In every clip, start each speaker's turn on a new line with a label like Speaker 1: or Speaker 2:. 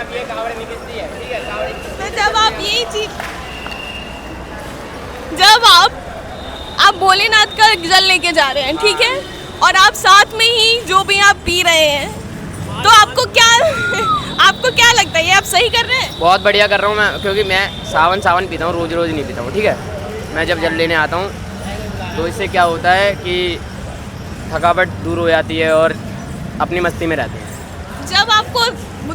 Speaker 1: आती है, कावड़ निकलती है, ठीक है, कावड़।
Speaker 2: तो जब आप यही चीज, जब आप भोलेनाथ का जल लेके जा रहे हैं, ठीक है, और आप साथ में ही जो भी आप पी रहे हैं, तो आपको क्या लगता है, ये आप सही कर रहे हैं?
Speaker 1: बहुत बढ़िया कर रहा हूँ मैं, क्योंकि मैं सावन पीता हूँ, रोज़ नहीं पीता हूँ, ठीक है। मैं जब जल लेने आता हूँ तो इससे क्या होता है कि थकावट दूर हो जाती है और अपनी मस्ती में रहते हैं।
Speaker 2: जब आपको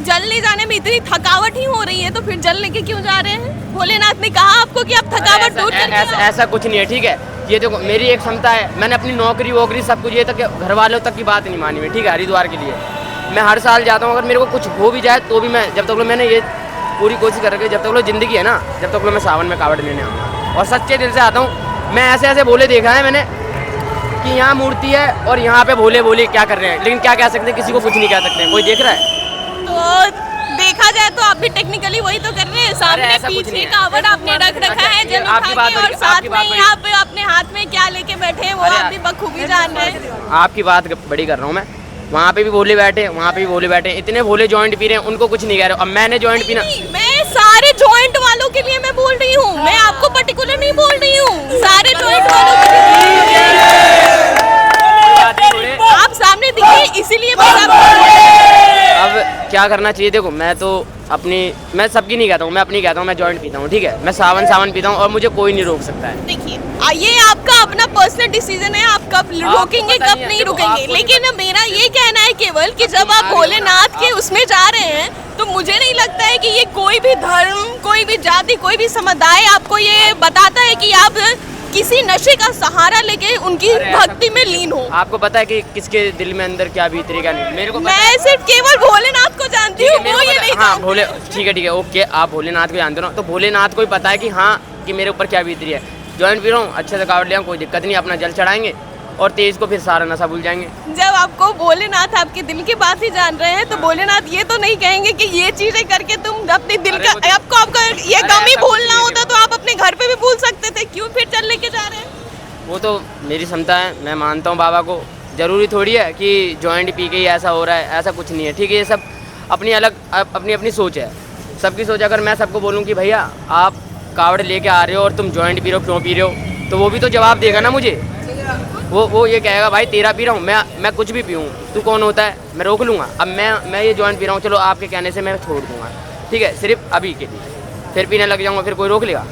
Speaker 2: जल ले जाने में इतनी थकावट ही हो रही है तो फिर जल लेके क्यों जा रहे हैं? भोलेनाथ ने कहा आपको कि आप थकावट दूर करके आओ।
Speaker 1: ऐसा कुछ नहीं है, ठीक है। ये देखो मेरी एक क्षमता है, मैंने अपनी नौकरी वोकरी सब कुछ, ये तक घर वालों तक की बात नहीं मानी मैं, ठीक है। हरिद्वार के लिए मैं हर साल जाता हूँ, अगर मेरे को कुछ हो भी जाए तो भी मैं, जब तक मैंने ये पूरी कोशिश कर रखी है, जब तक ज़िंदगी है ना, जब तक मैं सावन में कावड़ लेने आऊँगा और सच्चे दिल से आता हूँ। मैं ऐसे भोले देखा है मैंने कि यहाँ मूर्ति है और यहाँ पे भोले क्या कर रहे हैं, लेकिन क्या कह सकते हैं, किसी को कुछ नहीं कह सकते हैं। कोई देख रहा है
Speaker 2: तो देखा जाए तो आप भी टेक्निकली वही तो कर रहे हैं, सामने पीछे कावड़ आपने रख रखा है जल उठा के, और साथ में यहाँ पे अपने हाथ में क्या लेके बैठे हैं वो आप भी बखूबी जान रहे हैं।
Speaker 1: आपकी बात बड़ी कर रहा हूँ मैं, वहाँ पे भी भोले बैठे, वहाँ पे भी भोले बैठे, इतने भोले जॉइंट पी रहे हैं, उनको कुछ नहीं कह रहे। अब मैंने जॉइंट पीना,
Speaker 2: मैं सारे जॉइंट वालों के लिए मैं बोल रही हूँ, मैं आपको पर्टिकुलर नहीं बोल रही हूँ, सारे जॉइंट वालों के लिए। आप सामने दिखे इसीलिए बस
Speaker 1: अब क्या करना चाहिए, देखो मैं सबकी नहीं कहता हूँ, मैं अपनी कहता हूँ। मैं जॉइंट पीता हूँ, ठीक है, मैं सावन पीता हूँ और मुझे कोई नहीं रोक सकता है।
Speaker 2: देखिए ये आपका अपना पर्सनल डिसीजन है, आप कब रोकेंगे कब नहीं रुकेंगे, लेकिन मेरा ये कहना है केवल कि जब आप भोलेनाथ के उसमें जा रहे हैं तो मुझे नहीं लगता है कि ये कोई भी धर्म, कोई भी जाति, कोई भी समुदाय आपको ये बताता है कि आप किसी नशे का सहारा लेके उनकी भक्ति में लीन हो।
Speaker 1: आपको पता है कि किसके दिल में अंदर क्या बीत रही, क्या नहीं? मेरे को
Speaker 2: मैं सिर्फ केवल भोलेनाथ को जानती हूँ, वो ये नहीं।
Speaker 1: हाँ भोले, ठीक है ओके, आप भोलेनाथ को जानते हो ना, तो भोलेनाथ को ही पता है कि हाँ कि मेरे ऊपर क्या बीत रही है। जॉइंट पी रहा हूँ, अच्छे से कावड़ लिया, कोई दिक्कत नहीं, अपना जल चढ़ाएंगे और तेज को फिर सारा नशा भूल जाएंगे।
Speaker 2: जब आपको भोलेनाथ आपके दिल की बात ही जान रहे हैं तो भोलेनाथ ये तो नहीं कहेंगे कि ये चीजें करके तुम अपने दिल का आपका ये गम ही भूलना होता तो आप अपने घर पे भी भूल सकते थे, क्यों फिर चल लेके जा रहे हैं?
Speaker 1: वो तो मेरी क्षमता है, मैं मानता हूँ बाबा को। जरूरी थोड़ी है कि जॉइंट पी के ही ऐसा हो रहा है, ऐसा कुछ नहीं है, ठीक है। ये सब अपनी सोच है, सबकी सोच। अगर मैं सबको बोलूँ कि भैया आप कावड़ लेके आ रहे हो और तुम जॉइंट पी रहे हो, क्यों पी रहे हो, तो वो भी तो जवाब देगा ना मुझे। वो ये कहेगा भाई तेरा पी रहा हूँ, मैं कुछ भी पीऊँ, तू कौन होता है, मैं रोक लूँगा। अब मैं ये जॉइंट पी रहा हूँ, चलो आपके कहने से मैं छोड़ दूँगा, ठीक है, सिर्फ अभी के लिए, फिर पीने लग जाऊँगा, फिर कोई रोक लेगा?